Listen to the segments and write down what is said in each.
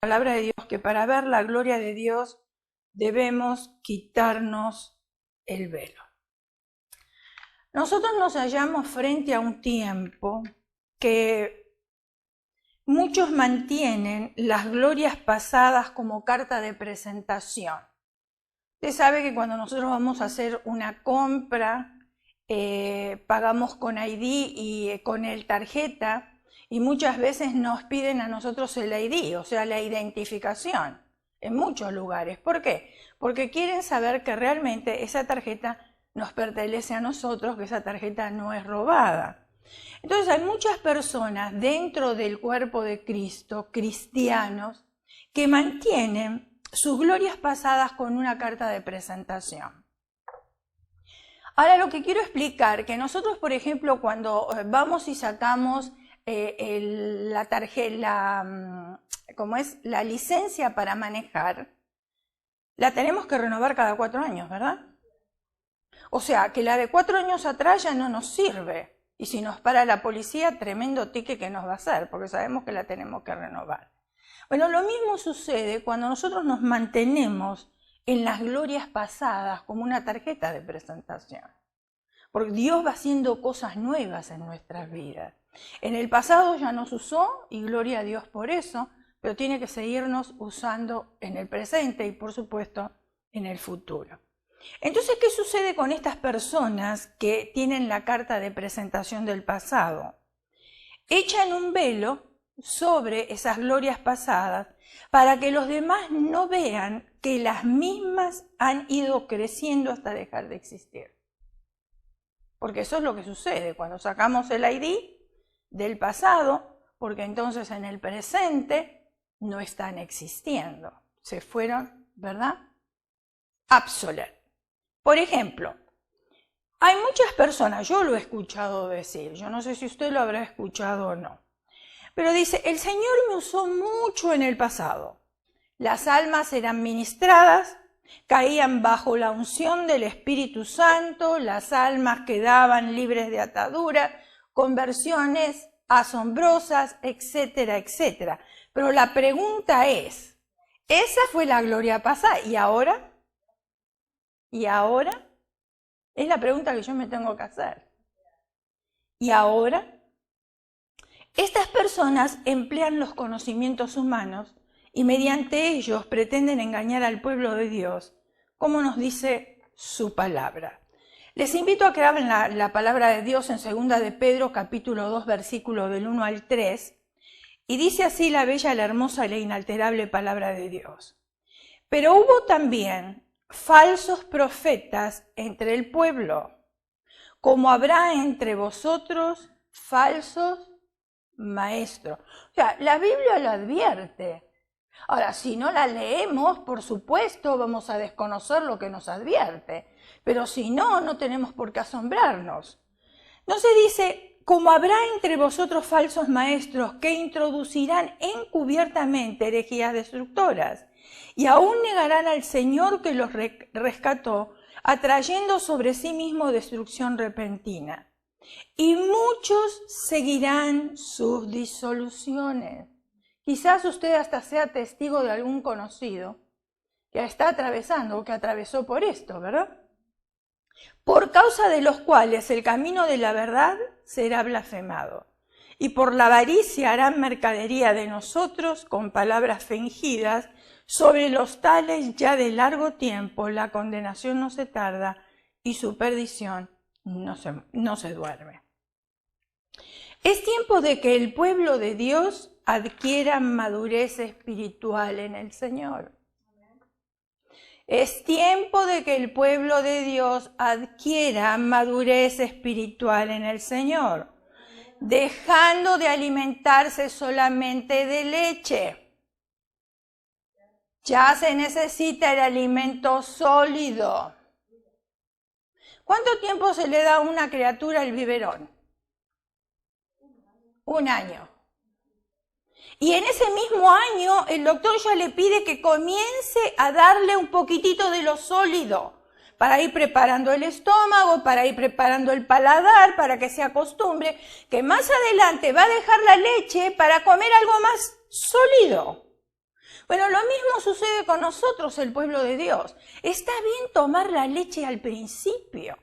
palabra de Dios que para ver la gloria de Dios debemos quitarnos el velo. Nosotros nos hallamos frente a un tiempo que muchos mantienen las glorias pasadas como carta de presentación. Usted sabe que cuando nosotros vamos a hacer una compra, pagamos con ID y con el tarjeta, y muchas veces nos piden a nosotros el ID, o sea, la identificación, en muchos lugares. ¿Por qué? Porque quieren saber que realmente esa tarjeta nos pertenece a nosotros, que esa tarjeta no es robada. Entonces hay muchas personas dentro del cuerpo de Cristo, cristianos, que mantienen sus glorias pasadas con una carta de presentación. Ahora lo que quiero explicar, que nosotros, por ejemplo, cuando vamos y sacamos la tarjeta, la licencia para manejar, la tenemos que renovar cada 4 años, ¿verdad? O sea, que la de 4 años atrás ya no nos sirve. Y si nos para la policía, tremendo ticket que nos va a hacer, porque sabemos que la tenemos que renovar. Bueno, lo mismo sucede cuando nosotros nos mantenemos en las glorias pasadas como una tarjeta de presentación. Porque Dios va haciendo cosas nuevas en nuestras vidas. En el pasado ya nos usó, y gloria a Dios por eso, pero tiene que seguirnos usando en el presente y, por supuesto, en el futuro. Entonces, ¿qué sucede con estas personas que tienen la carta de presentación del pasado? Echan un velo sobre esas glorias pasadas para que los demás no vean que las mismas han ido creciendo hasta dejar de existir. Porque eso es lo que sucede cuando sacamos el ID del pasado, porque entonces en el presente no están existiendo. Se fueron, ¿verdad? Obsoletos. Por ejemplo, hay muchas personas, yo lo he escuchado decir, yo no sé si usted lo habrá escuchado o no, pero dice, el Señor me usó mucho en el pasado. Las almas eran ministradas, caían bajo la unción del Espíritu Santo, las almas quedaban libres de atadura, conversiones asombrosas, etcétera, etcétera. Pero la pregunta es, esa fue la gloria pasada, ¿y ahora? ¿Y ahora? Es la pregunta que yo me tengo que hacer. ¿Y ahora? Estas personas emplean los conocimientos humanos y mediante ellos pretenden engañar al pueblo de Dios, como nos dice su palabra. Les invito a que abran la palabra de Dios en 2 de Pedro, capítulo 2, versículo del 1 al 3, y dice así la bella, la hermosa y la inalterable palabra de Dios. Pero hubo también falsos profetas entre el pueblo, como habrá entre vosotros falsos maestros. O sea, la Biblia lo advierte. Ahora, si no la leemos, por supuesto, vamos a desconocer lo que nos advierte. Pero si no, no tenemos por qué asombrarnos. No se dice, como habrá entre vosotros falsos maestros que introducirán encubiertamente herejías destructoras, y aún negarán al Señor que los rescató, atrayendo sobre sí mismo destrucción repentina. Y muchos seguirán sus disoluciones. Quizás usted hasta sea testigo de algún conocido que está atravesando o que atravesó por esto, ¿verdad? Por causa de los cuales el camino de la verdad será blasfemado. Y por la avaricia harán mercadería de nosotros con palabras fingidas. Sobre los tales ya de largo tiempo la condenación no se tarda y su perdición no se duerme. Es tiempo de que el pueblo de Dios adquiera madurez espiritual en el Señor. Es tiempo de que el pueblo de Dios adquiera madurez espiritual en el Señor, dejando de alimentarse solamente de leche. Ya se necesita el alimento sólido. ¿Cuánto tiempo se le da a una criatura el biberón? 1 año. Y en ese mismo año el doctor ya le pide que comience a darle un poquitito de lo sólido para ir preparando el estómago, para ir preparando el paladar, para que se acostumbre, que más adelante va a dejar la leche para comer algo más sólido. Bueno, lo mismo sucede con nosotros, el pueblo de Dios. Está bien tomar la leche al principio,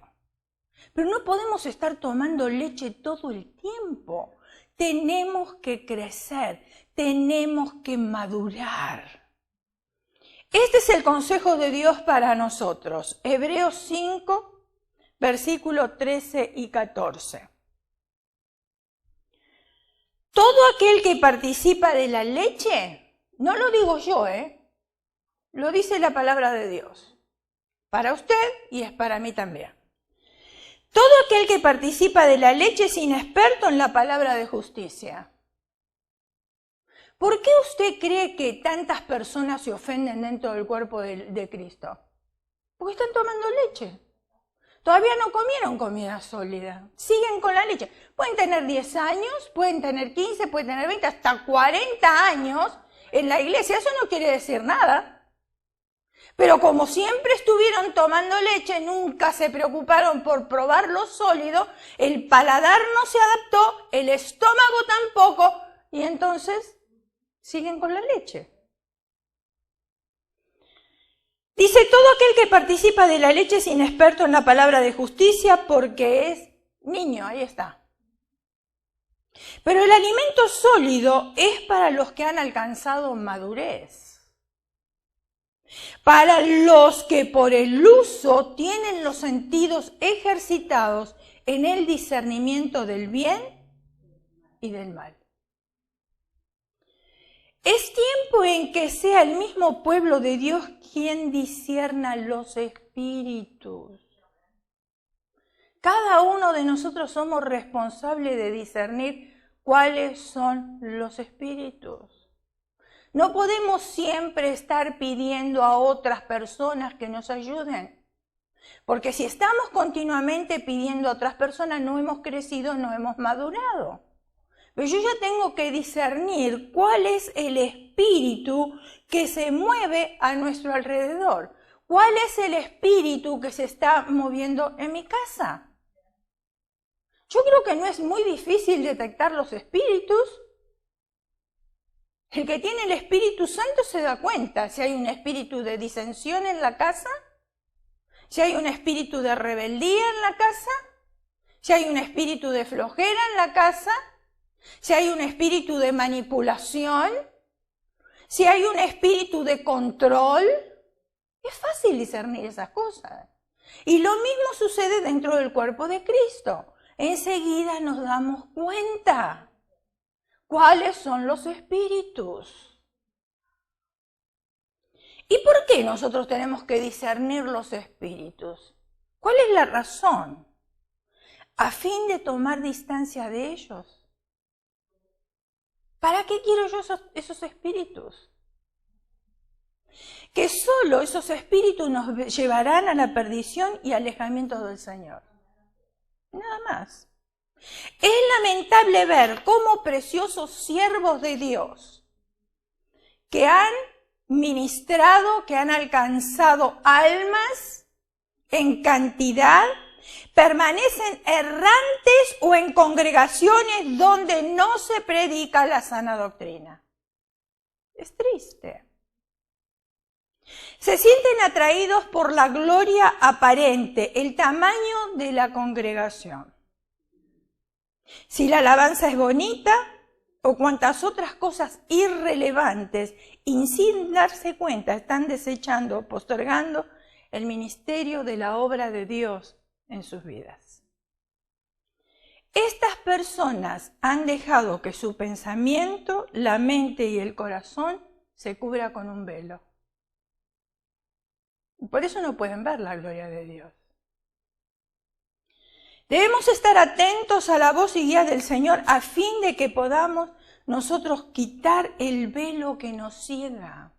pero no podemos estar tomando leche todo el tiempo. Tenemos que crecer, tenemos que madurar. Este es el consejo de Dios para nosotros. Hebreos 5, versículos 13 y 14. Todo aquel que participa de la leche, no lo digo yo, lo dice la palabra de Dios. Para usted y es para mí también. Todo aquel que participa de la leche es inexperto en la palabra de justicia. ¿Por qué usted cree que tantas personas se ofenden dentro del cuerpo de Cristo? Porque están tomando leche. Todavía no comieron comida sólida. Siguen con la leche. Pueden tener 10 años, pueden tener 15, pueden tener 20, hasta 40 años en la iglesia. Eso no quiere decir nada. Pero como siempre estuvieron tomando leche, nunca se preocuparon por probar lo sólido, el paladar no se adaptó, el estómago tampoco, y entonces siguen con la leche. Dice, todo aquel que participa de la leche es inexperto en la palabra de justicia porque es niño, ahí está. Pero el alimento sólido es para los que han alcanzado madurez. Para los que por el uso tienen los sentidos ejercitados en el discernimiento del bien y del mal. Es tiempo en que sea el mismo pueblo de Dios quien discierna los espíritus. Cada uno de nosotros somos responsables de discernir cuáles son los espíritus. No podemos siempre estar pidiendo a otras personas que nos ayuden, porque si estamos continuamente pidiendo a otras personas, no hemos crecido, no hemos madurado. Pero yo ya tengo que discernir cuál es el espíritu que se mueve a nuestro alrededor. ¿Cuál es el espíritu que se está moviendo en mi casa? Yo creo que no es muy difícil detectar los espíritus. El que tiene el Espíritu Santo se da cuenta si hay un espíritu de disensión en la casa, si hay un espíritu de rebeldía en la casa, si hay un espíritu de flojera en la casa, si hay un espíritu de manipulación, si hay un espíritu de control. Es fácil discernir esas cosas. Y lo mismo sucede dentro del cuerpo de Cristo. Enseguida nos damos cuenta cuáles son los espíritus. ¿Y por qué nosotros tenemos que discernir los espíritus? ¿Cuál es la razón? A fin de tomar distancia de ellos. ¿Para qué quiero yo esos espíritus? Que solo esos espíritus nos llevarán a la perdición y alejamiento del Señor. Nada más. Es lamentable ver cómo preciosos siervos de Dios que han ministrado, que han alcanzado almas en cantidad, permanecen errantes o en congregaciones donde no se predica la sana doctrina. Es triste. Se sienten atraídos por la gloria aparente, el tamaño de la congregación. Si la alabanza es bonita o cuantas otras cosas irrelevantes y sin darse cuenta están desechando, postergando el ministerio de la obra de Dios en sus vidas. Estas personas han dejado que su pensamiento, la mente y el corazón se cubra con un velo. Por eso no pueden ver la gloria de Dios. Debemos estar atentos a la voz y guía del Señor a fin de que podamos nosotros quitar el velo que nos ciega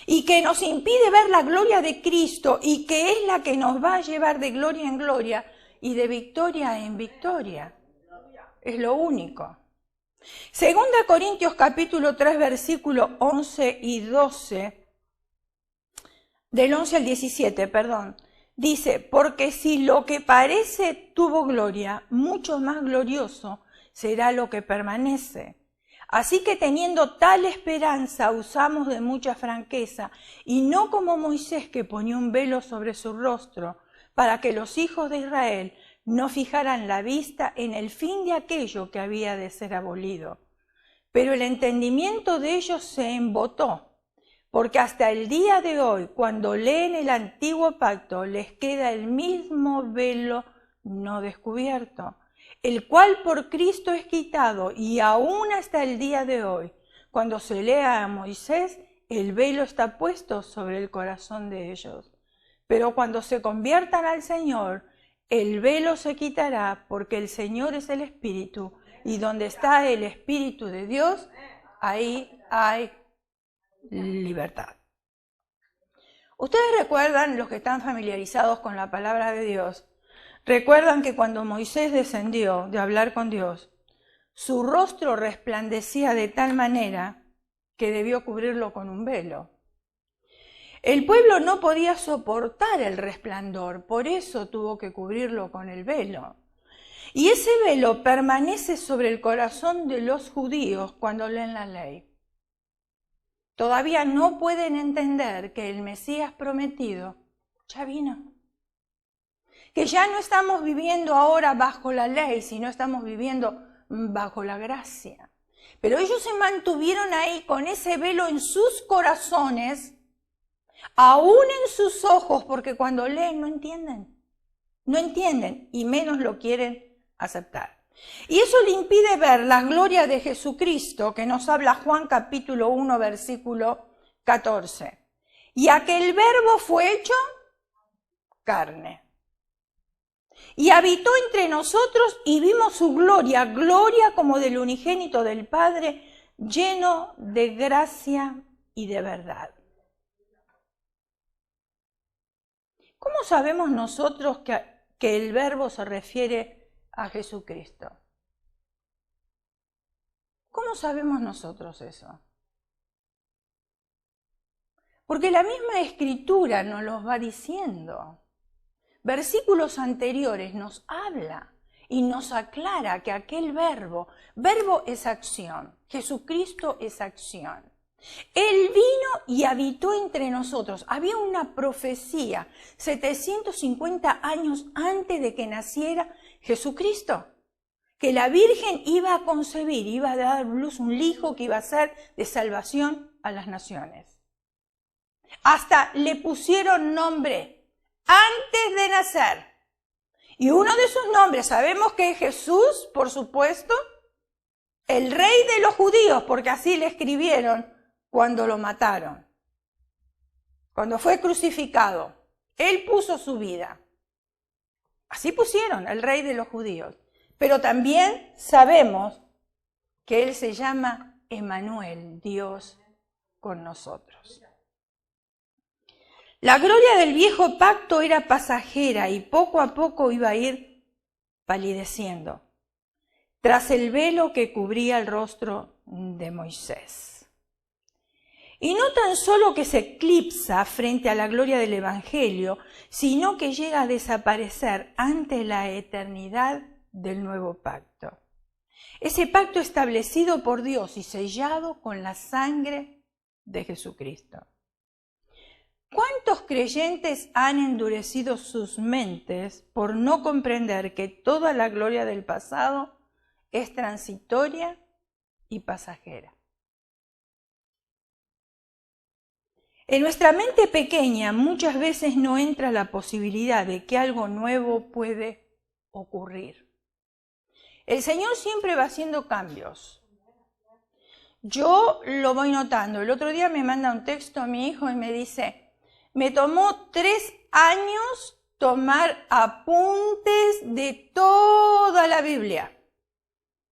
y que nos impide ver la gloria de Cristo y que es la que nos va a llevar de gloria en gloria y de victoria en victoria. Es lo único. Segunda Corintios capítulo 3 versículos 11 y 12, del 11 al 17, perdón. Dice, porque si lo que parece tuvo gloria, mucho más glorioso será lo que permanece. Así que teniendo tal esperanza usamos de mucha franqueza, y no como Moisés, que ponía un velo sobre su rostro, para que los hijos de Israel no fijaran la vista en el fin de aquello que había de ser abolido. Pero el entendimiento de ellos se embotó, porque hasta el día de hoy, cuando leen el antiguo pacto, les queda el mismo velo no descubierto, el cual por Cristo es quitado, y aún hasta el día de hoy, cuando se lea a Moisés, el velo está puesto sobre el corazón de ellos. Pero cuando se conviertan al Señor, el velo se quitará, porque el Señor es el Espíritu, y donde está el Espíritu de Dios, ahí hay libertad. Ustedes recuerdan, los que están familiarizados con la palabra de Dios, recuerdan que cuando Moisés descendió de hablar con Dios, su rostro resplandecía de tal manera que debió cubrirlo con un velo. El pueblo no podía soportar el resplandor, por eso tuvo que cubrirlo con el velo. Y ese velo permanece sobre el corazón de los judíos cuando leen la ley. Todavía no pueden entender que el Mesías prometido ya vino. Que ya no estamos viviendo ahora bajo la ley, sino estamos viviendo bajo la gracia. Pero ellos se mantuvieron ahí con ese velo en sus corazones, aún en sus ojos, porque cuando leen no entienden y menos lo quieren aceptar. Y eso le impide ver la gloria de Jesucristo, que nos habla Juan capítulo 1, versículo 14. Y aquel verbo fue hecho carne. Y habitó entre nosotros y vimos su gloria, gloria como del unigénito del Padre, lleno de gracia y de verdad. ¿Cómo sabemos nosotros que el verbo se refiere a Jesucristo? ¿Cómo sabemos nosotros eso? Porque la misma Escritura nos lo va diciendo. Versículos anteriores nos habla y nos aclara que aquel verbo es acción, Jesucristo es acción. Él vino y habitó entre nosotros. Había una profecía 750 años antes de que naciera Jesucristo, que la Virgen iba a concebir, iba a dar luz un hijo que iba a ser de salvación a las naciones. Hasta le pusieron nombre antes de nacer. Y uno de sus nombres, sabemos que es Jesús, por supuesto, el Rey de los judíos, porque así le escribieron cuando lo mataron. Cuando fue crucificado, Él puso su vida. Así pusieron, el Rey de los judíos. Pero también sabemos que Él se llama Emmanuel, Dios con nosotros. La gloria del viejo pacto era pasajera y poco a poco iba a ir palideciendo, tras el velo que cubría el rostro de Moisés. Y no tan solo que se eclipsa frente a la gloria del Evangelio, sino que llega a desaparecer ante la eternidad del nuevo pacto. Ese pacto establecido por Dios y sellado con la sangre de Jesucristo. ¿Cuántos creyentes han endurecido sus mentes por no comprender que toda la gloria del pasado es transitoria y pasajera? En nuestra mente pequeña muchas veces no entra la posibilidad de que algo nuevo puede ocurrir. El Señor siempre va haciendo cambios. Yo lo voy notando. El otro día me manda un texto a mi hijo y me dice: me tomó 3 años tomar apuntes de toda la Biblia.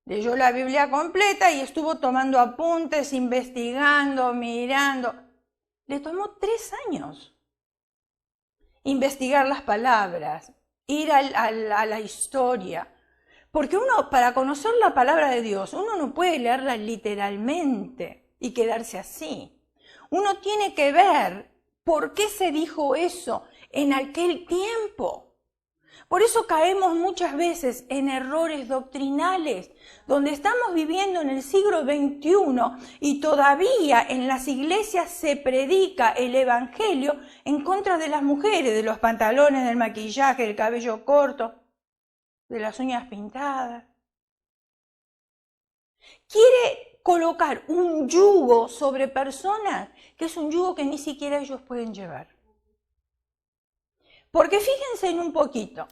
Leyó la Biblia completa y estuvo tomando apuntes, investigando, mirando. Le tomó 3 años investigar las palabras, ir a la historia. Porque uno, para conocer la palabra de Dios, uno no puede leerla literalmente y quedarse así. Uno tiene que ver por qué se dijo eso en aquel tiempo. Por eso caemos muchas veces en errores doctrinales, donde estamos viviendo en el siglo XXI y todavía en las iglesias se predica el evangelio en contra de las mujeres, de los pantalones, del maquillaje, del cabello corto, de las uñas pintadas. Quiere colocar un yugo sobre personas que es un yugo que ni siquiera ellos pueden llevar. Porque fíjense en un poquito.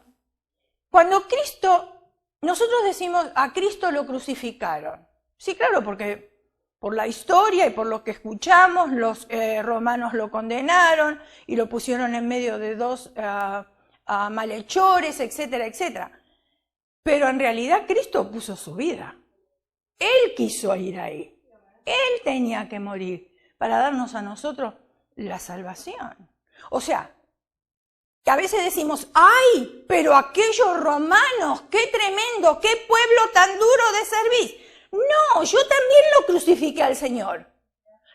Cuando nosotros decimos a Cristo lo crucificaron. Sí, claro, porque por la historia y por lo que escuchamos, los romanos lo condenaron y lo pusieron en medio de dos malhechores, etcétera, etcétera. Pero en realidad Cristo puso su vida. Él quiso ir ahí. Él tenía que morir para darnos a nosotros la salvación. O sea, que a veces decimos, ¡ay! Pero aquellos romanos, qué tremendo, qué pueblo tan duro de servir. No, yo también lo crucifiqué al Señor.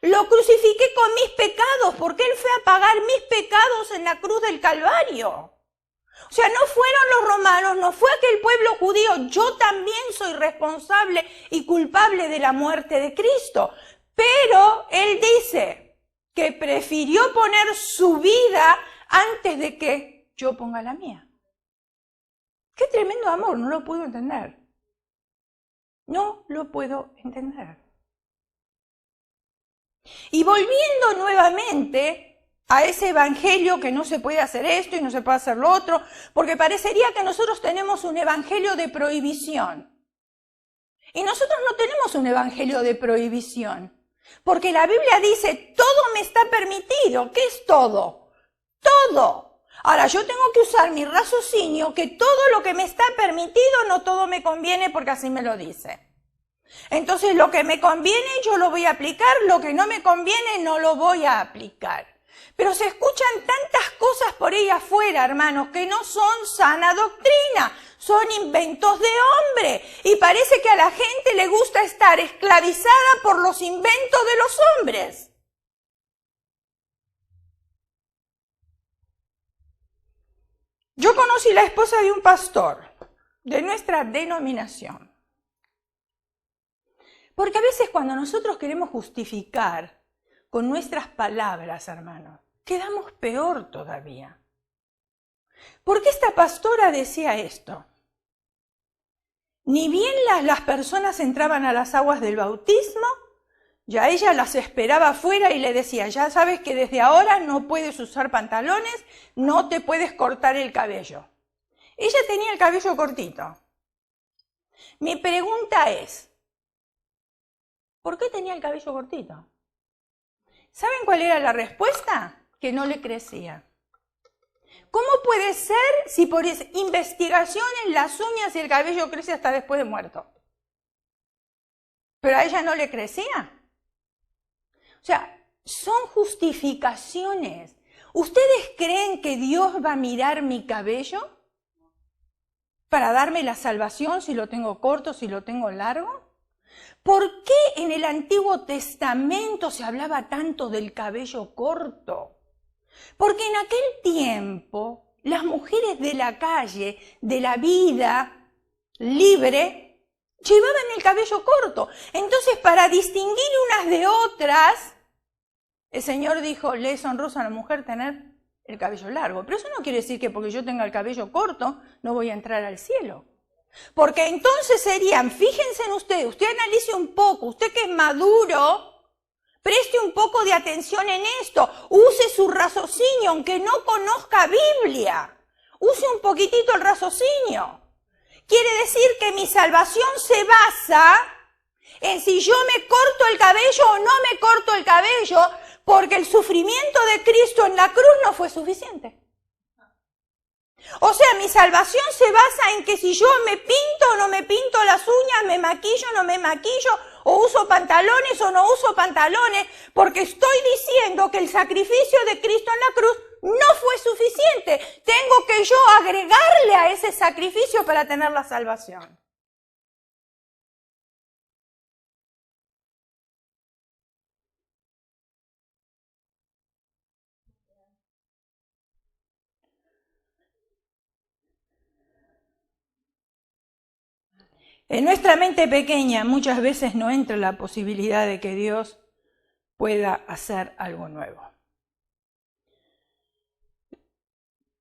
Lo crucifiqué con mis pecados, porque Él fue a pagar mis pecados en la cruz del Calvario. O sea, no fueron los romanos, no fue aquel pueblo judío. Yo también soy responsable y culpable de la muerte de Cristo. Pero Él dice que prefirió poner su vida antes de que yo ponga la mía. Qué tremendo amor, no lo puedo entender. No lo puedo entender. Y volviendo nuevamente a ese evangelio que no se puede hacer esto y no se puede hacer lo otro, porque parecería que nosotros tenemos un evangelio de prohibición. Y nosotros no tenemos un evangelio de prohibición, porque la Biblia dice, todo me está permitido. ¿Qué es todo? Todo. Ahora, yo tengo que usar mi raciocinio, que todo lo que me está permitido, no todo me conviene, porque así me lo dice. Entonces, lo que me conviene, yo lo voy a aplicar, lo que no me conviene, no lo voy a aplicar. Pero se escuchan tantas cosas por ahí afuera, hermanos, que no son sana doctrina, son inventos de hombre. Y parece que a la gente le gusta estar esclavizada por los inventos de los hombres. Yo conocí la esposa de un pastor de nuestra denominación. Porque a veces cuando nosotros queremos justificar con nuestras palabras, hermanos, quedamos peor todavía. Porque esta pastora decía esto. Ni bien las personas entraban a las aguas del bautismo, ya ella las esperaba afuera y le decía, ya sabes que desde ahora no puedes usar pantalones, no te puedes cortar el cabello. Ella tenía el cabello cortito. Mi pregunta es, ¿por qué tenía el cabello cortito? ¿Saben cuál era la respuesta? Que no le crecía. ¿Cómo puede ser si por investigaciones las uñas y el cabello crece hasta después de muerto? Pero a ella no le crecía. O sea, son justificaciones. ¿Ustedes creen que Dios va a mirar mi cabello para darme la salvación si lo tengo corto, si lo tengo largo? ¿Por qué en el Antiguo Testamento se hablaba tanto del cabello corto? Porque en aquel tiempo las mujeres de la calle, de la vida libre, llevaban el cabello corto. Entonces, para distinguir unas de otras, el Señor dijo, le es honroso a la mujer tener el cabello largo. Pero eso no quiere decir que porque yo tenga el cabello corto no voy a entrar al cielo. Porque entonces serían, fíjense en usted analice un poco, usted que es maduro, preste un poco de atención en esto, use su raciocinio, aunque no conozca Biblia, use un poquitito el raciocinio. Quiere decir que mi salvación se basa en si yo me corto el cabello o no me corto el cabello, porque el sufrimiento de Cristo en la cruz no fue suficiente. O sea, mi salvación se basa en que si yo me pinto o no me pinto las uñas, me maquillo o no me maquillo, o uso pantalones o no uso pantalones, porque estoy diciendo que el sacrificio de Cristo en la cruz no fue suficiente. Tengo que yo agregarle a ese sacrificio para tener la salvación. En nuestra mente pequeña muchas veces no entra la posibilidad de que Dios pueda hacer algo nuevo.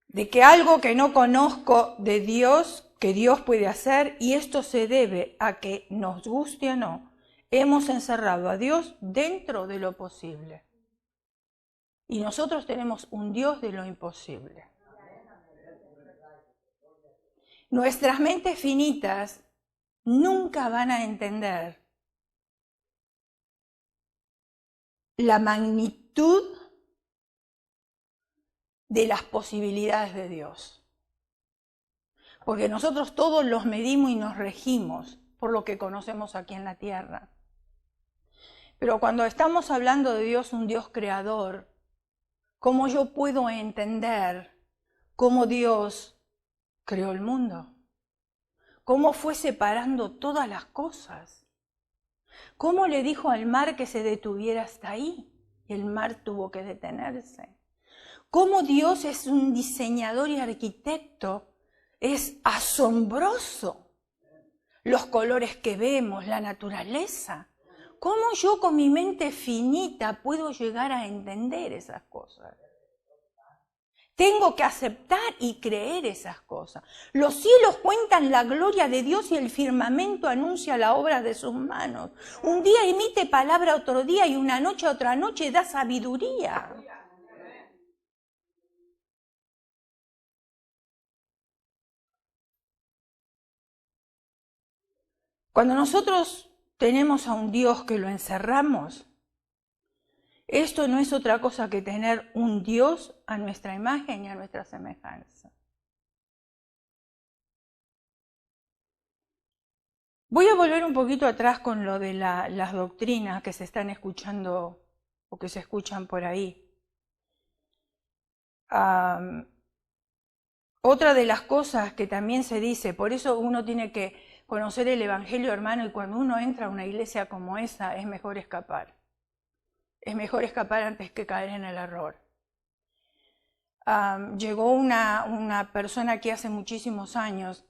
De que algo que no conozco de Dios, que Dios puede hacer, y esto se debe a que, nos guste o no, hemos encerrado a Dios dentro de lo posible. Y nosotros tenemos un Dios de lo imposible. Nuestras mentes finitas nunca van a entender la magnitud de las posibilidades de Dios. Porque nosotros todos los medimos y nos regimos por lo que conocemos aquí en la tierra. Pero cuando estamos hablando de Dios, un Dios creador, ¿cómo yo puedo entender cómo Dios creó el mundo? ¿Cómo fue separando todas las cosas? ¿Cómo le dijo al mar que se detuviera hasta ahí? Y el mar tuvo que detenerse. ¿Cómo Dios es un diseñador y arquitecto? Es asombroso. Los colores que vemos, la naturaleza. ¿Cómo yo con mi mente finita puedo llegar a entender esas cosas? Tengo que aceptar y creer esas cosas. Los cielos cuentan la gloria de Dios y el firmamento anuncia la obra de sus manos. Un día emite palabra otro día y una noche otra noche da sabiduría. Cuando nosotros tenemos a un Dios que lo encerramos, esto no es otra cosa que tener un Dios a nuestra imagen y a nuestra semejanza. Voy a volver un poquito atrás con lo de las doctrinas que se están escuchando o que se escuchan por ahí. Otra de las cosas que también se dice, por eso uno tiene que conocer el Evangelio, hermano, y cuando uno entra a una iglesia como esa es mejor escapar. Es mejor escapar antes que caer en el error. Llegó una persona aquí hace muchísimos años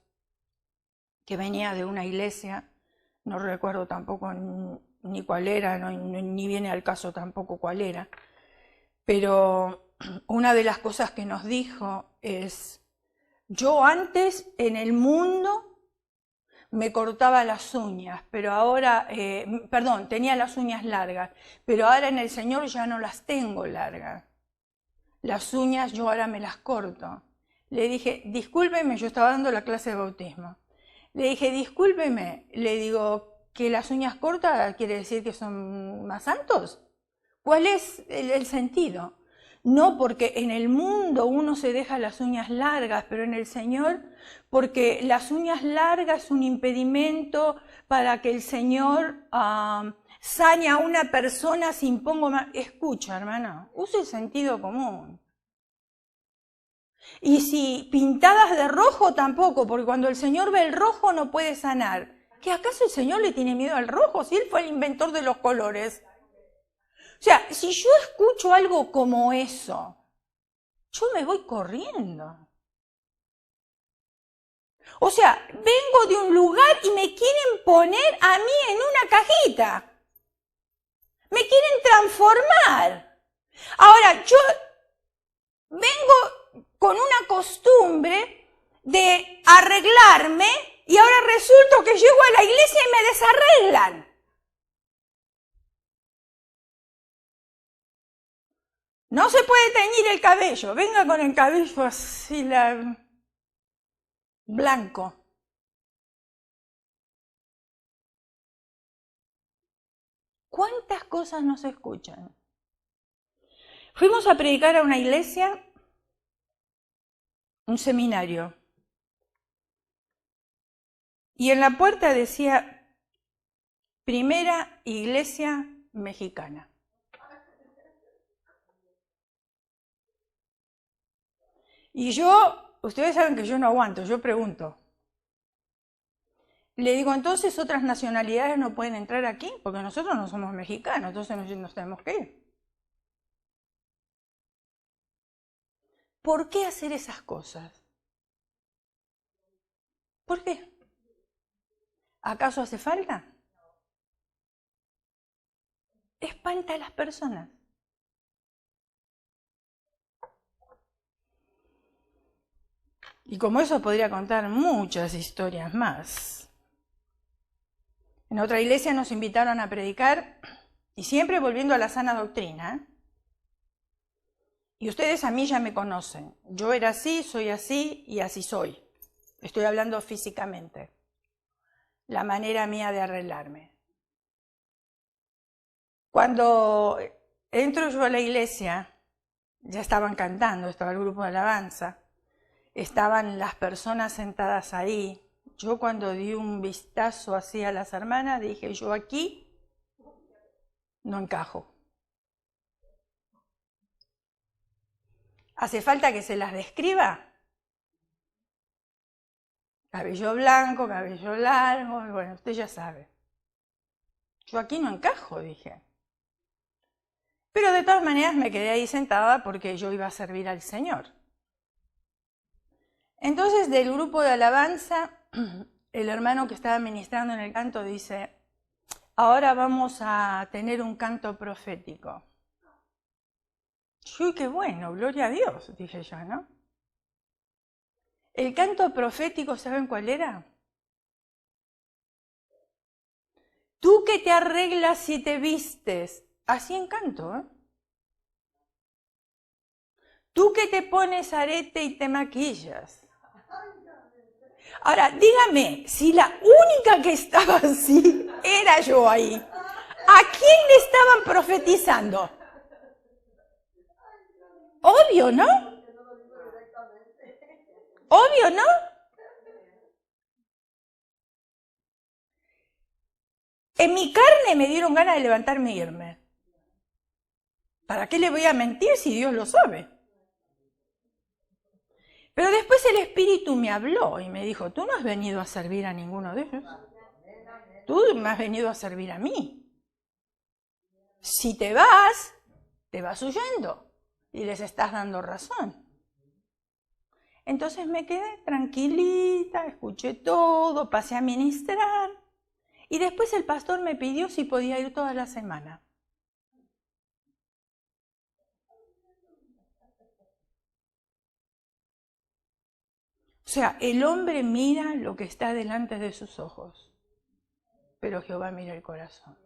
que venía de una iglesia, no recuerdo tampoco ni cuál era, ni viene al caso tampoco cuál era, pero una de las cosas que nos dijo es: yo antes en el mundo me cortaba las uñas, pero ahora, tenía las uñas largas, pero ahora en el Señor ya no las tengo largas. Las uñas yo ahora me las corto. Le dije, discúlpeme, yo estaba dando la clase de bautismo. Le dije, discúlpeme, le digo, ¿que las uñas cortas quiere decir que son más santos? ¿Cuál es el sentido? No porque en el mundo uno se deja las uñas largas, pero en el Señor, porque las uñas largas es un impedimento para que el Señor sane a una persona sin pongo más. Escucha, hermana, use el sentido común. Y si pintadas de rojo tampoco, porque cuando el Señor ve el rojo no puede sanar. ¿Que acaso el Señor le tiene miedo al rojo si Él fue el inventor de los colores? O sea, si yo escucho algo como eso, yo me voy corriendo. O sea, vengo de un lugar y me quieren poner a mí en una cajita. Me quieren transformar. Ahora, yo vengo con una costumbre de arreglarme y ahora resulta que llego a la iglesia y me desarreglan. No se puede teñir el cabello. Venga con el cabello así blanco. ¿Cuántas cosas no se escuchan? Fuimos a predicar a una iglesia, un seminario. Y en la puerta decía, Primera Iglesia Mexicana. Y yo, ustedes saben que yo no aguanto, yo pregunto. Le digo, entonces otras nacionalidades no pueden entrar aquí, porque nosotros no somos mexicanos, entonces nos tenemos que ir. ¿Por qué hacer esas cosas? ¿Por qué? ¿Acaso hace falta? Espanta a las personas. Y como eso podría contar muchas historias más. En otra iglesia nos invitaron a predicar, y siempre volviendo a la sana doctrina. Y ustedes a mí ya me conocen. Yo era así, soy así y así soy. Estoy hablando físicamente. La manera mía de arreglarme. Cuando entro yo a la iglesia, ya estaban cantando, estaba el grupo de alabanza, estaban las personas sentadas ahí. Yo cuando di un vistazo así a las hermanas, dije, yo aquí no encajo. ¿Hace falta que se las describa? Cabello blanco, cabello largo, y bueno, usted ya sabe. Yo aquí no encajo, dije. Pero de todas maneras me quedé ahí sentada porque yo iba a servir al Señor. Entonces del grupo de alabanza, el hermano que estaba ministrando en el canto dice, ahora vamos a tener un canto profético. Uy, qué bueno, gloria a Dios, dije yo, ¿no? El canto profético, ¿saben cuál era? Tú que te arreglas y te vistes, así en canto, ¿eh? Tú que te pones arete y te maquillas. Ahora, dígame, si la única que estaba así era yo ahí, ¿a quién le estaban profetizando? Obvio, ¿no? Obvio, ¿no? En mi carne me dieron ganas de levantarme e irme. ¿Para qué le voy a mentir si Dios lo sabe? Pero después el Espíritu me habló y me dijo, tú no has venido a servir a ninguno de ellos. Tú me has venido a servir a mí. Si te vas huyendo y les estás dando razón. Entonces me quedé tranquilita, escuché todo, pasé a ministrar. Y después el pastor me pidió si podía ir toda la semana. O sea, el hombre mira lo que está delante de sus ojos, pero Jehová mira el corazón.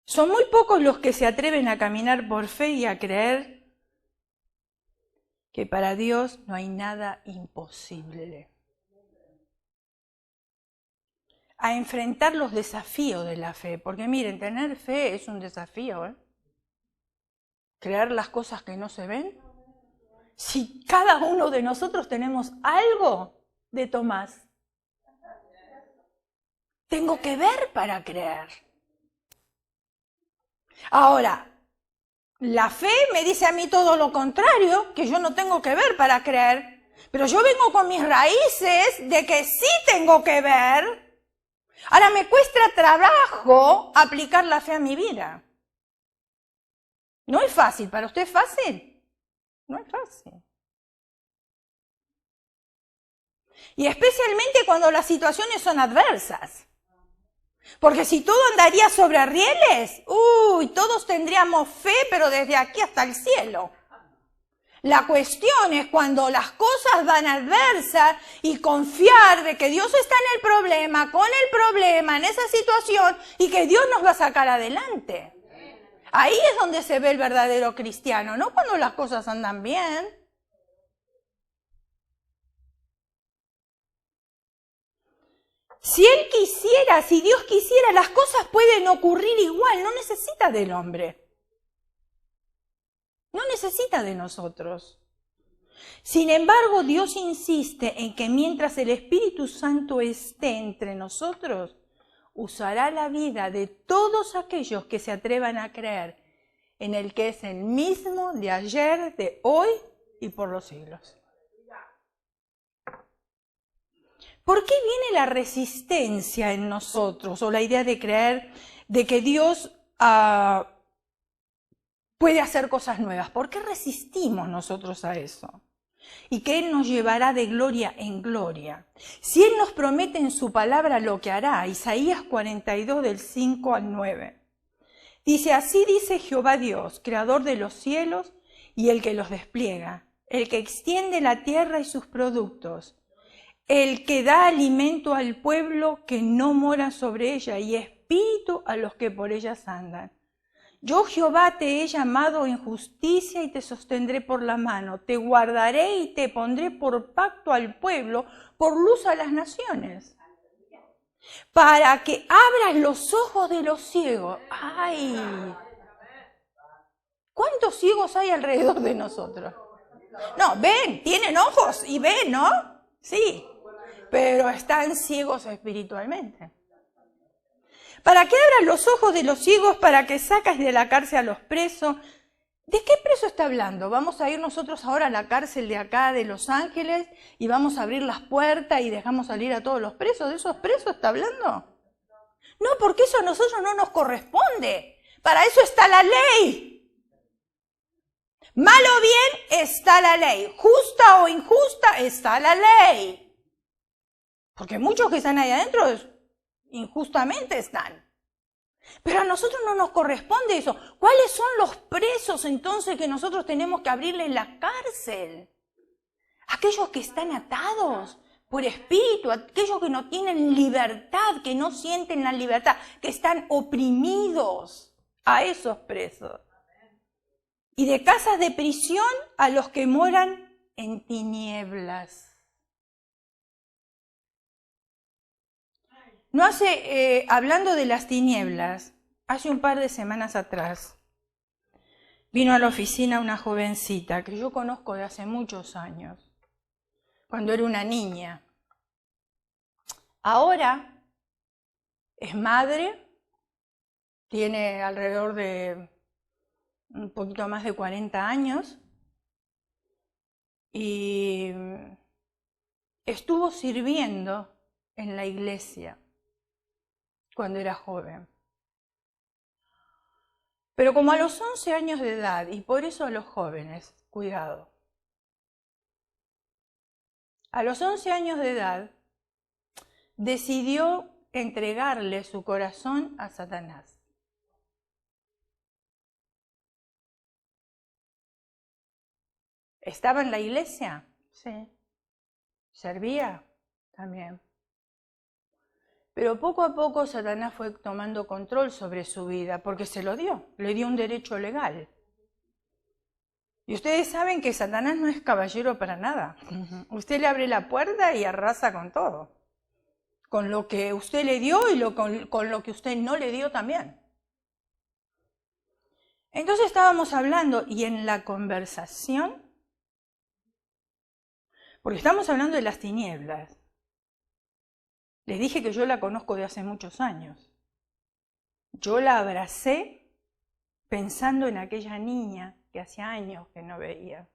Son muy pocos los que se atreven a caminar por fe y a creer que para Dios no hay nada imposible. A enfrentar los desafíos de la fe, porque miren, tener fe es un desafío, ¿eh? Creer las cosas que no se ven. Si cada uno de nosotros tenemos algo de Tomás, tengo que ver para creer. Ahora, la fe me dice a mí todo lo contrario, que yo no tengo que ver para creer, pero yo vengo con mis raíces de que sí tengo que ver. Ahora me cuesta trabajo aplicar la fe a mi vida. No es fácil. ¿Para usted es fácil? No es fácil. Y especialmente cuando las situaciones son adversas. Porque si todo andaría sobre rieles, todos tendríamos fe, pero desde aquí hasta el cielo. La cuestión es cuando las cosas van adversas y confiar de que Dios está en el problema, con el problema, en esa situación, y que Dios nos va a sacar adelante. Ahí es donde se ve el verdadero cristiano, no cuando las cosas andan bien. Si Él quisiera, si Dios quisiera, las cosas pueden ocurrir igual, no necesita del hombre. No necesita de nosotros. Sin embargo, Dios insiste en que mientras el Espíritu Santo esté entre nosotros, usará la vida de todos aquellos que se atrevan a creer en el que es el mismo de ayer, de hoy y por los siglos. ¿Por qué viene la resistencia en nosotros o la idea de creer de que Dios puede hacer cosas nuevas? ¿Por qué resistimos nosotros a eso? y que Él nos llevará de gloria en gloria. Si Él nos promete en su palabra lo que hará, Isaías 42 del 5 al 9. Dice, así dice Jehová Dios, creador de los cielos y el que los despliega, el que extiende la tierra y sus productos, el que da alimento al pueblo que no mora sobre ella y espíritu a los que por ellas andan. Yo Jehová te he llamado en justicia y te sostendré por la mano, te guardaré y te pondré por pacto al pueblo, por luz a las naciones, para que abras los ojos de los ciegos. ¡Ay! ¿Cuántos ciegos hay alrededor de nosotros? No, ven, tienen ojos y ven, ¿no? Sí, pero están ciegos espiritualmente. Para que abras los ojos de los ciegos, para que sacas de la cárcel a los presos. ¿De qué preso está hablando? Vamos a ir nosotros ahora a la cárcel de acá de Los Ángeles y vamos a abrir las puertas y dejamos salir a todos los presos. ¿De esos presos está hablando? No, porque eso a nosotros no nos corresponde. Para eso está la ley. Mal o bien está la ley. Justa o injusta está la ley. Porque muchos que están ahí adentro injustamente están. Pero a nosotros no nos corresponde eso. ¿Cuáles son los presos entonces que nosotros tenemos que abrirles la cárcel? Aquellos que están atados por espíritu, aquellos que no tienen libertad, que no sienten la libertad, que están oprimidos, a esos presos. Y de casas de prisión a los que moran en tinieblas. No hace, hablando de las tinieblas, hace un par de semanas atrás, vino a la oficina una jovencita que yo conozco de hace muchos años, cuando era una niña. Ahora es madre, tiene alrededor de un poquito más de 40 años y estuvo sirviendo en la iglesia cuando era joven. Pero como a los 11 años de edad, y por eso a los jóvenes, cuidado. A los 11 años de edad, decidió entregarle su corazón a Satanás. ¿Estaba en la iglesia? Sí. ¿Servía? También. Pero poco a poco Satanás fue tomando control sobre su vida porque se lo dio, le dio un derecho legal. Y ustedes saben que Satanás no es caballero para nada. Usted le abre la puerta y arrasa con todo. Con lo que usted le dio y con lo que usted no le dio también. Entonces estábamos hablando y en la conversación, porque estamos hablando de las tinieblas. Les dije que yo la conozco de hace muchos años. Yo la abracé pensando en aquella niña que hacía años que no veía.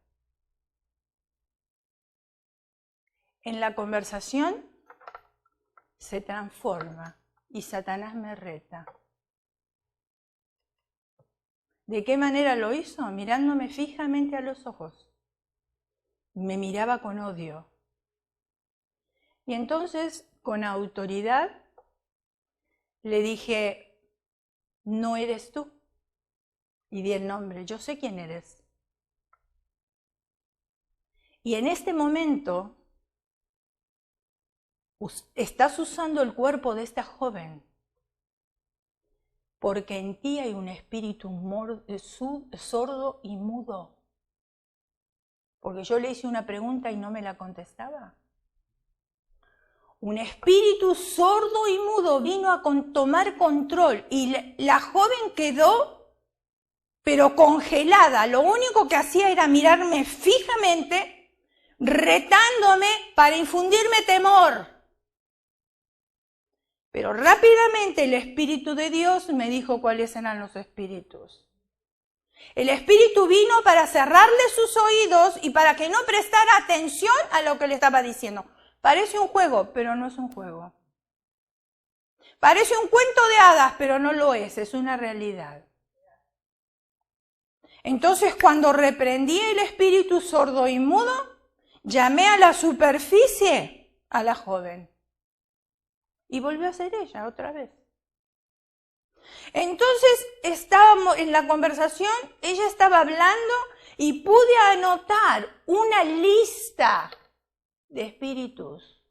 En la conversación se transforma y Satanás me reta. ¿De qué manera lo hizo? Mirándome fijamente a los ojos. Me miraba con odio. Y entonces, con autoridad, le dije, no eres tú. Y di el nombre, yo sé quién eres. Y en este momento, estás usando el cuerpo de esta joven, porque en ti hay un espíritu sordo y mudo. Porque yo le hice una pregunta y no me la contestaba. Un espíritu sordo y mudo vino a tomar control y la joven quedó, pero congelada. Lo único que hacía era mirarme fijamente, retándome para infundirme temor. Pero rápidamente el Espíritu de Dios me dijo cuáles eran los espíritus. El Espíritu vino para cerrarle sus oídos y para que no prestara atención a lo que le estaba diciendo. Parece un juego, pero no es un juego. Parece un cuento de hadas, pero no lo es una realidad. Entonces, cuando reprendí el espíritu sordo y mudo, Llamé a la superficie a la joven. Y volvió a ser ella otra vez. Entonces estábamos en la conversación, ella estaba hablando y pude anotar una lista de espíritus.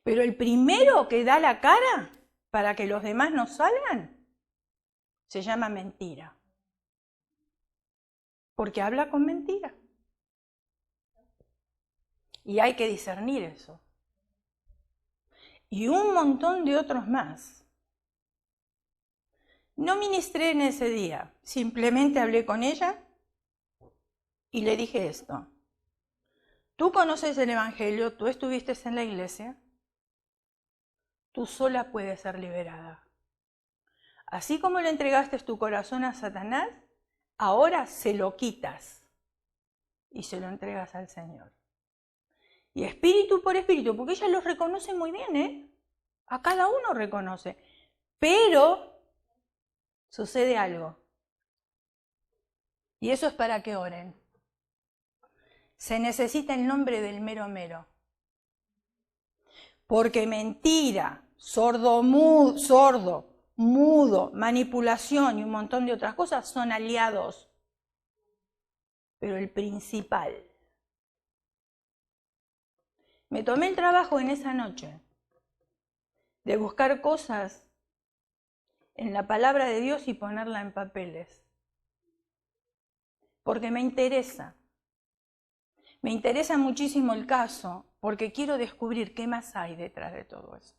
Pero el primero que da la cara para que los demás no salgan se llama mentira. Porque habla con mentira. Y hay que discernir eso. Y un montón de otros más. No ministré en ese día, simplemente hablé con ella y le dije esto. Tú conoces el Evangelio, tú estuviste en la iglesia, tú sola puedes ser liberada. Así como le entregaste tu corazón a Satanás, ahora se lo quitas y se lo entregas al Señor. Y espíritu por espíritu, porque ella los reconoce muy bien, ¿eh? A cada uno reconoce. Pero sucede algo. Y eso es para que oren. Se necesita el nombre del mero mero. Porque mentira, sordo, mudo, manipulación y un montón de otras cosas son aliados. Pero el principal. Me tomé el trabajo en esa noche de buscar cosas en la palabra de Dios y ponerla en papeles. Porque me interesa. Me interesa muchísimo el caso porque quiero descubrir qué más hay detrás de todo eso.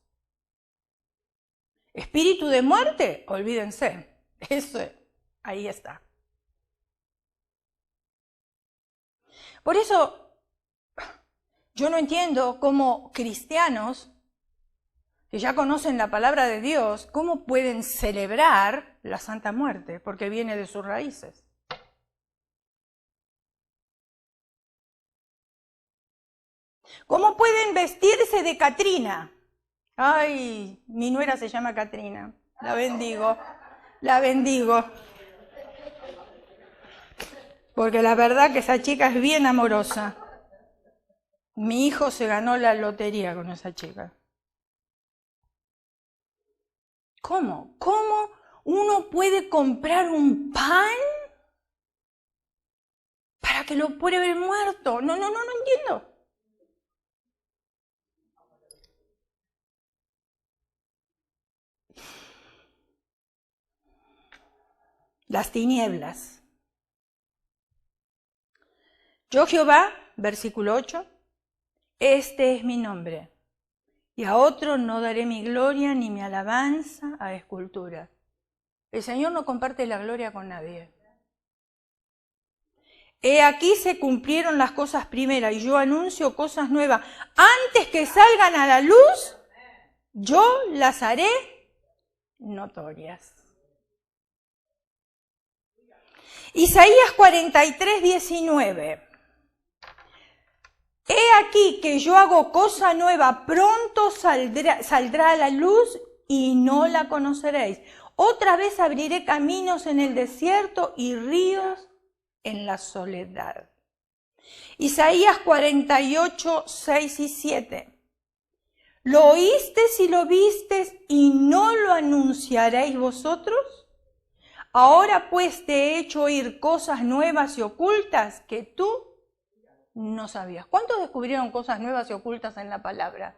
Espíritu de muerte, olvídense. Eso, ahí está. Por eso, yo no entiendo cómo cristianos que ya conocen la palabra de Dios, cómo pueden celebrar la Santa Muerte, porque viene de sus raíces. ¿Cómo pueden vestirse de Catrina? Ay, mi nuera se llama Catrina. La bendigo. La bendigo. Porque la verdad que esa chica es bien amorosa. Mi hijo se ganó la lotería con esa chica. ¿Cómo? ¿Cómo uno puede comprar un pan para que lo pruebe muerto? No entiendo. Las tinieblas. Yo Jehová, versículo 8, este es mi nombre, y a otro no daré mi gloria ni mi alabanza a escultura. El Señor no comparte la gloria con nadie. He aquí se cumplieron las cosas primeras y yo anuncio cosas nuevas. Antes que salgan a la luz, yo las haré notorias. Isaías 43, 19. He aquí que yo hago cosa nueva, pronto saldrá a la luz y no la conoceréis. Otra vez abriré caminos en el desierto y ríos en la soledad. Isaías 48, 6 y 7. ¿Lo oísteis y lo visteis y no lo anunciaréis vosotros? Ahora pues te he hecho oír cosas nuevas y ocultas que tú no sabías. ¿Cuántos descubrieron cosas nuevas y ocultas en la palabra?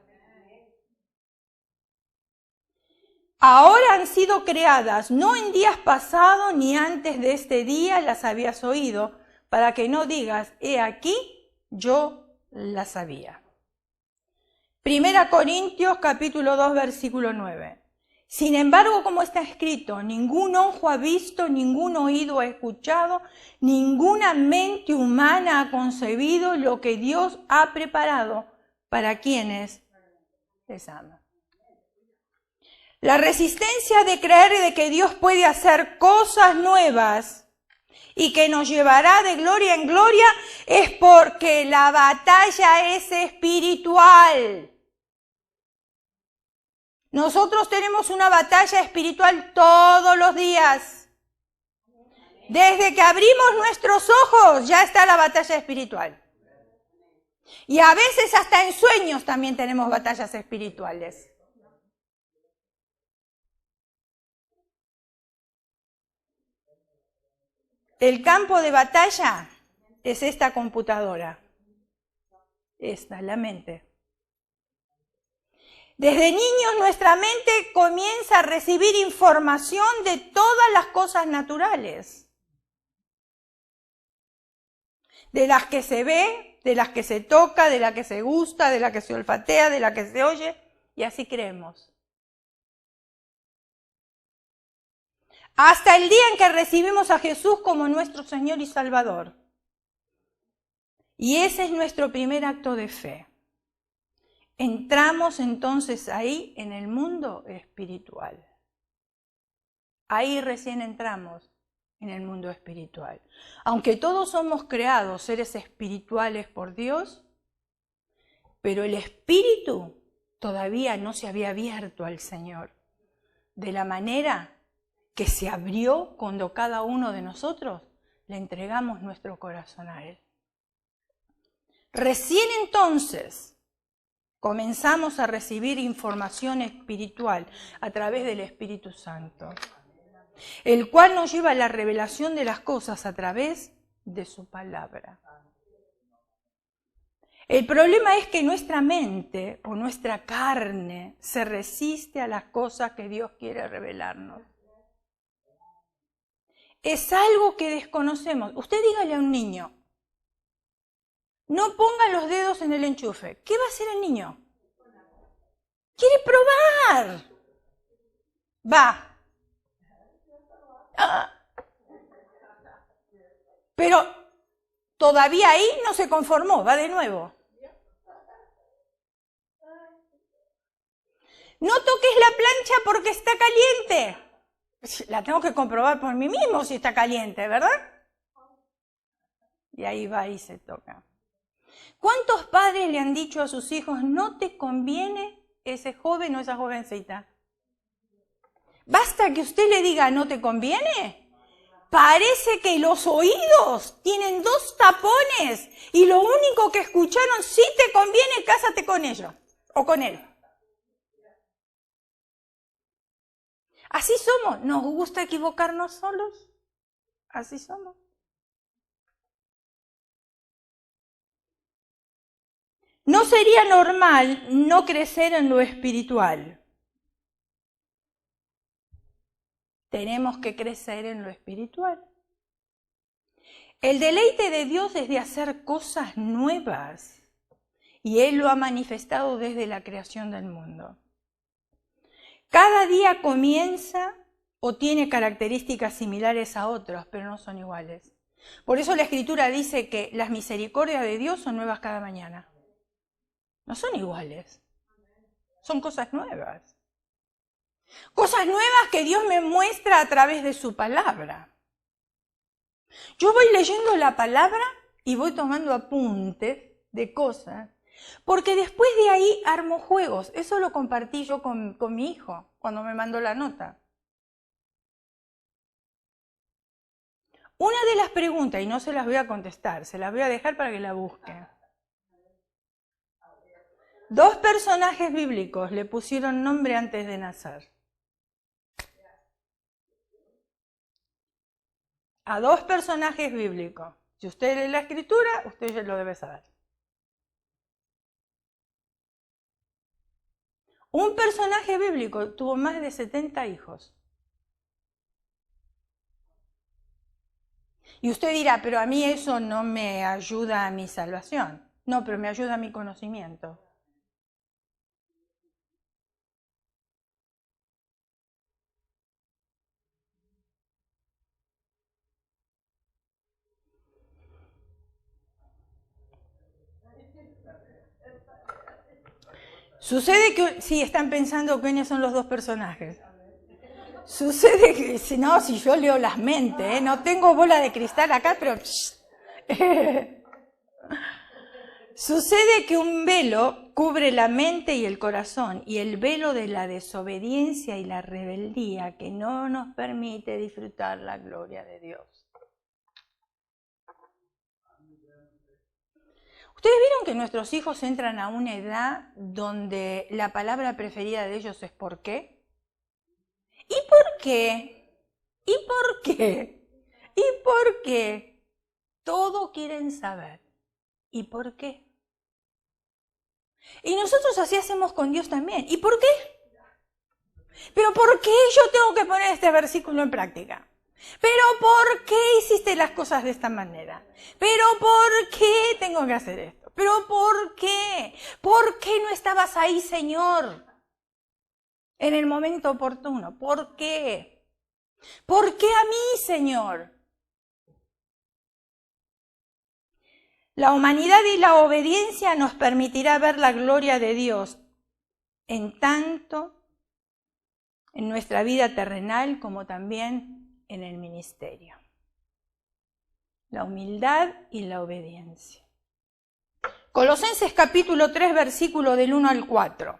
Ahora han sido creadas, no en días pasados ni antes de este día las habías oído, para que no digas, he aquí, yo las sabía. 1 Corintios capítulo 2, versículo 9. Sin embargo, como está escrito, ningún ojo ha visto, ningún oído ha escuchado, ninguna mente humana ha concebido lo que Dios ha preparado para quienes les ama. La resistencia de creer de que Dios puede hacer cosas nuevas y que nos llevará de gloria en gloria es porque la batalla es espiritual. Nosotros tenemos una batalla espiritual todos los días. Desde que abrimos nuestros ojos ya está la batalla espiritual. Y a veces hasta en sueños también tenemos batallas espirituales. El campo de batalla es esta computadora. Esta, la mente. Desde niños nuestra mente comienza a recibir información de todas las cosas naturales. De las que se ve, de las que se toca, de las que se gusta, de las que se olfatea, de las que se oye, y así creemos. Hasta el día en que recibimos a Jesús como nuestro Señor y Salvador. Y ese es nuestro primer acto de fe. Entramos entonces ahí en el mundo espiritual. Ahí recién entramos en el mundo espiritual. Aunque todos somos creados seres espirituales por Dios, pero el espíritu todavía no se había abierto al Señor. De la manera que se abrió cuando cada uno de nosotros le entregamos nuestro corazón a Él. Recién entonces comenzamos a recibir información espiritual a través del Espíritu Santo, el cual nos lleva a la revelación de las cosas a través de su palabra. El problema es que nuestra mente o nuestra carne se resiste a las cosas que Dios quiere revelarnos. Es algo que desconocemos. Usted dígale a un niño, no ponga los dedos en el enchufe. ¿Qué va a hacer el niño? Quiere probar. Va. Pero todavía ahí no se conformó, va de nuevo. No toques la plancha porque está caliente. La tengo que comprobar por mí mismo si está caliente, ¿verdad? Y ahí va y se toca. ¿Cuántos padres le han dicho a sus hijos, no te conviene ese joven o esa jovencita? Basta que usted le diga, ¿no te conviene? Parece que los oídos tienen 2 tapones y lo único que escucharon, si te conviene, cásate con ellos o con él. Así somos. ¿Nos gusta equivocarnos solos? Así somos. No sería normal no crecer en lo espiritual. Tenemos que crecer en lo espiritual. El deleite de Dios es de hacer cosas nuevas. Y Él lo ha manifestado desde la creación del mundo. Cada día comienza o tiene características similares a otros, pero no son iguales. Por eso la Escritura dice que las misericordias de Dios son nuevas cada mañana. No son iguales. Son cosas nuevas. Cosas nuevas que Dios me muestra a través de su palabra. Yo voy leyendo la palabra y voy tomando apuntes de cosas, porque después de ahí armo juegos. Eso lo compartí yo con mi hijo cuando me mandó la nota. Una de las preguntas, y no se las voy a contestar, se las voy a dejar para que la busquen. 2 personajes bíblicos le pusieron nombre antes de nacer. A 2 personajes bíblicos. Si usted lee la Escritura, usted ya lo debe saber. Un personaje bíblico tuvo más de 70 hijos. Y usted dirá, pero a mí eso no me ayuda a mi salvación. No, pero me ayuda a mi conocimiento. Sucede que, sí, están pensando quiénes son los 2 personajes. Sucede que, si yo leo las mentes, no tengo bola de cristal acá, pero... Sucede que un velo cubre la mente y el corazón, y el velo de la desobediencia y la rebeldía que no nos permite disfrutar la gloria de Dios. ¿Ustedes vieron que nuestros hijos entran a una edad donde la palabra preferida de ellos es ¿por qué? ¿Y por qué? ¿Y por qué? ¿Y por qué? Todo quieren saber. ¿Y por qué? Y nosotros así hacemos con Dios también. ¿Y por qué? ¿Pero por qué yo tengo que poner este versículo en práctica? ¿Pero por qué hiciste las cosas de esta manera? ¿Pero por qué tengo que hacer esto? ¿Pero por qué? ¿Por qué no estabas ahí, Señor? En el momento oportuno. ¿Por qué? ¿Por qué a mí, Señor? La humanidad y la obediencia nos permitirá ver la gloria de Dios en tanto en nuestra vida terrenal como también en el ministerio. La humildad y la obediencia. Colosenses capítulo 3, versículo del 1 al 4.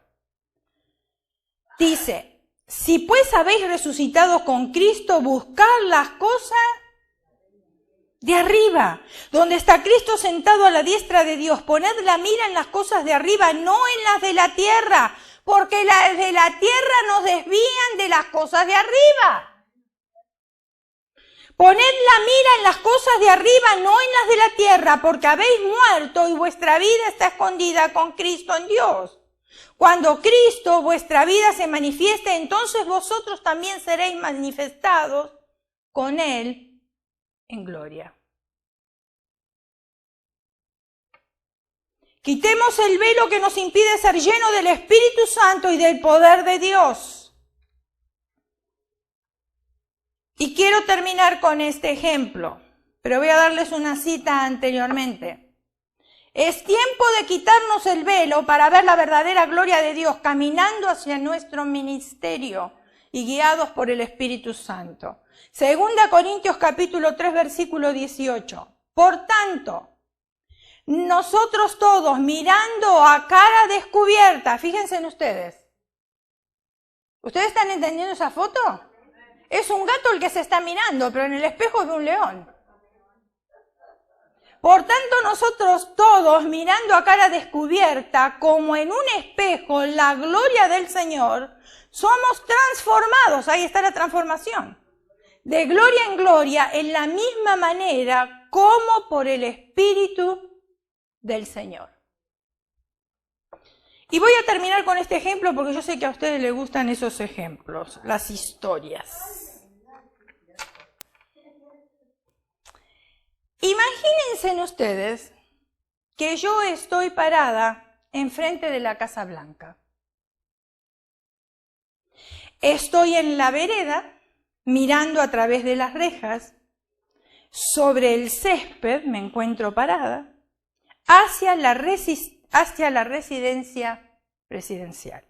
Dice, si pues habéis resucitado con Cristo, buscad las cosas de arriba, donde está Cristo sentado a la diestra de Dios. Poned la mira en las cosas de arriba, no en las de la tierra, porque las de la tierra nos desvían de las cosas de arriba. Poned la mira en las cosas de arriba, no en las de la tierra, porque habéis muerto y vuestra vida está escondida con Cristo en Dios. Cuando Cristo, vuestra vida, se manifieste, entonces vosotros también seréis manifestados con Él en gloria. Quitemos el velo que nos impide ser llenos del Espíritu Santo y del poder de Dios. Y quiero terminar con este ejemplo, pero voy a darles una cita anteriormente. Es tiempo de quitarnos el velo para ver la verdadera gloria de Dios caminando hacia nuestro ministerio y guiados por el Espíritu Santo. 2 Corintios capítulo 3, versículo 18. Por tanto, nosotros todos mirando a cara descubierta, fíjense en ustedes. ¿Ustedes están entendiendo esa foto? Es un gato el que se está mirando, pero en el espejo es de un león. Por tanto, nosotros todos mirando a cara descubierta, como en un espejo, la gloria del Señor, somos transformados, ahí está la transformación, de gloria en gloria, en la misma manera como por el Espíritu del Señor. Y voy a terminar con este ejemplo porque yo sé que a ustedes les gustan esos ejemplos, las historias. Imagínense ustedes que yo estoy parada enfrente de la Casa Blanca. Estoy en la vereda, mirando a través de las rejas, sobre el césped me encuentro parada, hacia la residencia presidencial.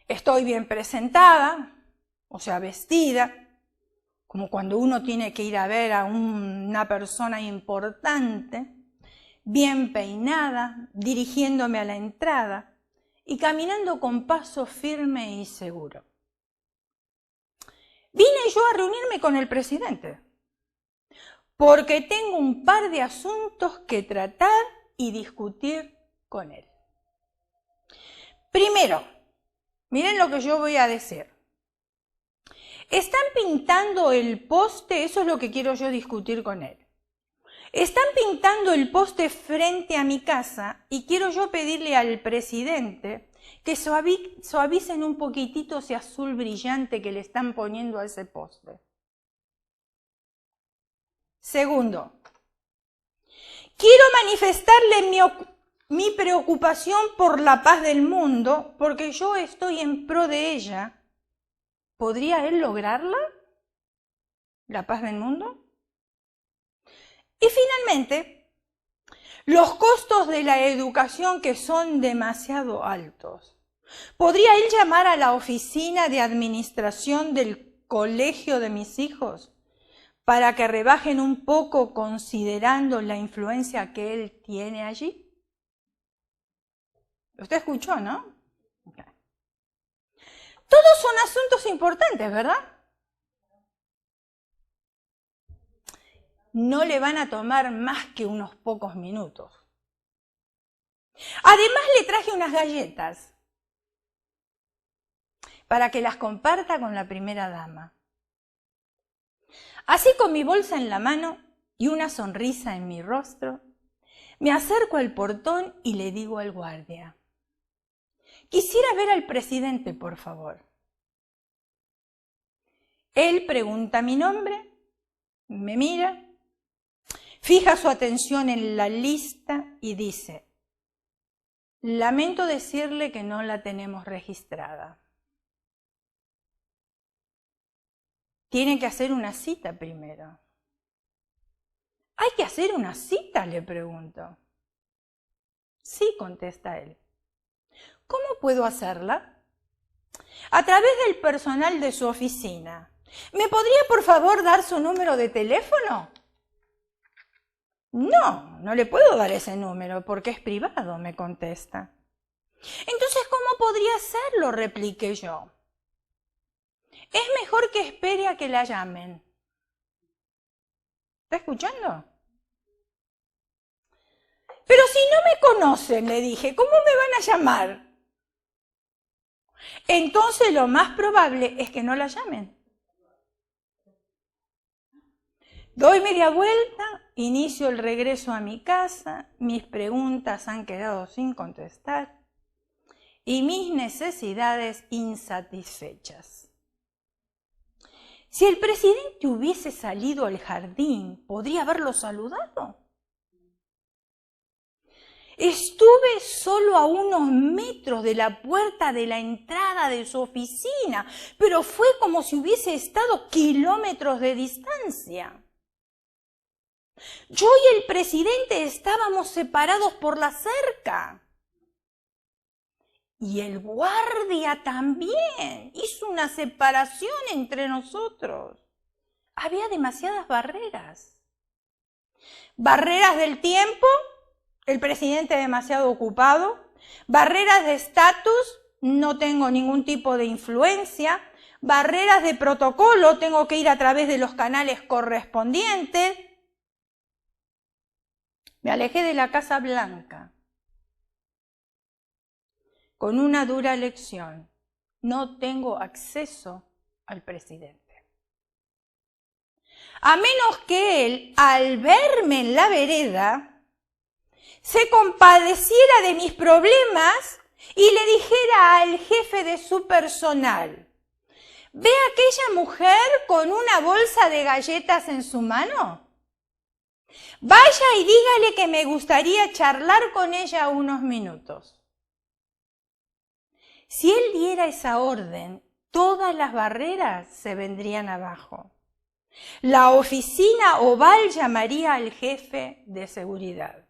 Estoy bien presentada, o sea, vestida, como cuando uno tiene que ir a ver a una persona importante, bien peinada, dirigiéndome a la entrada y caminando con paso firme y seguro. Vine yo a reunirme con el presidente, porque tengo un par de asuntos que tratar y discutir con él. Primero, miren lo que yo voy a decir. Están pintando el poste, eso es lo que quiero yo discutir con él. Están pintando el poste frente a mi casa y quiero yo pedirle al presidente que suavicen un poquitito ese azul brillante que le están poniendo a ese poste. Segundo, quiero manifestarle mi preocupación por la paz del mundo porque yo estoy en pro de ella. ¿Podría él lograrla? ¿La paz del mundo? Y finalmente, los costos de la educación que son demasiado altos. ¿Podría él llamar a la oficina de administración del colegio de mis hijos para que rebajen un poco considerando la influencia que él tiene allí? Usted escuchó, ¿no? Okay. Todos son asuntos importantes, ¿verdad? no le van a tomar más que unos pocos minutos. Además le traje unas galletas para que las comparta con la primera dama. Así, con mi bolsa en la mano y una sonrisa en mi rostro, me acerco al portón y le digo al guardia: quisiera ver al presidente, por favor. Él pregunta mi nombre, me mira, fija su atención en la lista y dice: lamento decirle que no la tenemos registrada. Tiene que hacer una cita primero. ¿Hay que hacer una cita?, le pregunto. Sí, contesta él. ¿Cómo puedo hacerla? A través del personal de su oficina. ¿Me podría, por favor, dar su número de teléfono? No, no le puedo dar ese número porque es privado, me contesta. Entonces, ¿cómo podría hacerlo?, repliqué yo. Es mejor que espere a que la llamen. ¿Está escuchando? Pero si no me conocen, le dije, ¿cómo me van a llamar? Entonces lo más probable es que no la llamen. Doy media vuelta, inicio el regreso a mi casa, mis preguntas han quedado sin contestar y mis necesidades insatisfechas. Si el presidente hubiese salido al jardín, ¿podría haberlo saludado? Estuve solo a unos metros de la puerta de la entrada de su oficina, pero fue como si hubiese estado kilómetros de distancia. Yo y el presidente estábamos separados por la cerca. Y el guardia también hizo una separación entre nosotros. Había demasiadas barreras. Barreras del tiempo, el presidente demasiado ocupado. Barreras de estatus, no tengo ningún tipo de influencia. Barreras de protocolo, tengo que ir a través de los canales correspondientes. Me alejé de la Casa Blanca con una dura lección: no tengo acceso al presidente. A menos que él, al verme en la vereda, se compadeciera de mis problemas y le dijera al jefe de su personal: ¿ve a aquella mujer con una bolsa de galletas en su mano? Vaya y dígale que me gustaría charlar con ella unos minutos. Si él diera esa orden, todas las barreras se vendrían abajo. La oficina oval llamaría al jefe de seguridad.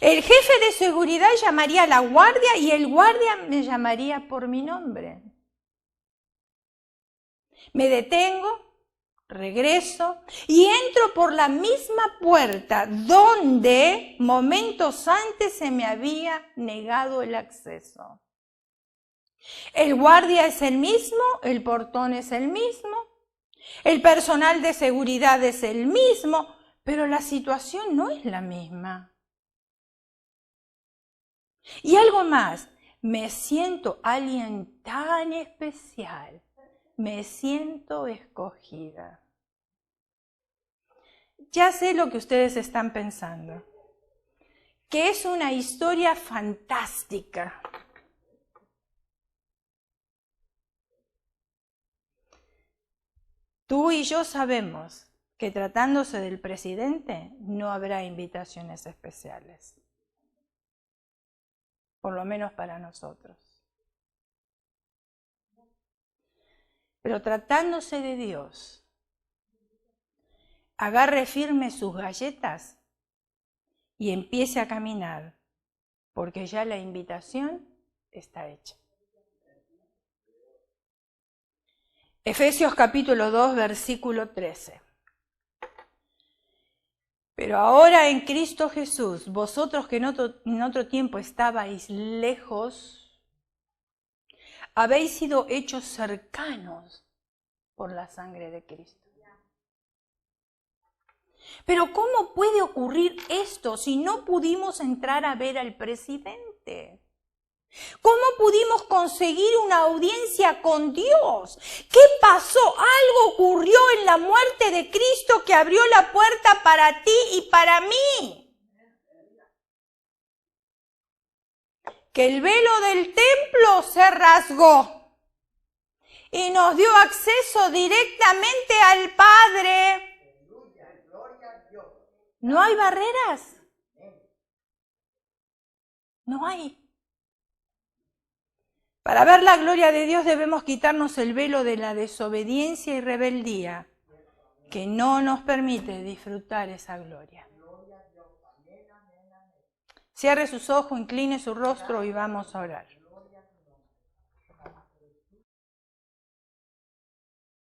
El jefe de seguridad llamaría a la guardia y el guardia me llamaría por mi nombre. Me detengo, regreso y entro por la misma puerta donde momentos antes se me había negado el acceso. El guardia es el mismo, el portón es el mismo, el personal de seguridad es el mismo, pero la situación no es la misma. Y algo más, me siento alguien tan especial, me siento escogida. Ya sé lo que ustedes están pensando, que es una historia fantástica. Tú y yo sabemos que tratándose del presidente no habrá invitaciones especiales, por lo menos para nosotros. Pero tratándose de Dios, agarre firme sus galletas y empiece a caminar, porque ya la invitación está hecha. Efesios capítulo 2, versículo 13. Pero ahora en Cristo Jesús, vosotros que en otro tiempo estabais lejos, habéis sido hechos cercanos por la sangre de Cristo. Pero ¿cómo puede ocurrir esto si no pudimos entrar a ver al presidente? ¿Cómo pudimos conseguir una audiencia con Dios? ¿Qué pasó? Algo ocurrió en la muerte de Cristo que abrió la puerta para ti y para mí. Que el velo del templo se rasgó y nos dio acceso directamente al Padre. ¿No hay barreras? No hay. Para ver la gloria de Dios debemos quitarnos el velo de la desobediencia y rebeldía que no nos permite disfrutar esa gloria. Cierre sus ojos, incline su rostro y vamos a orar.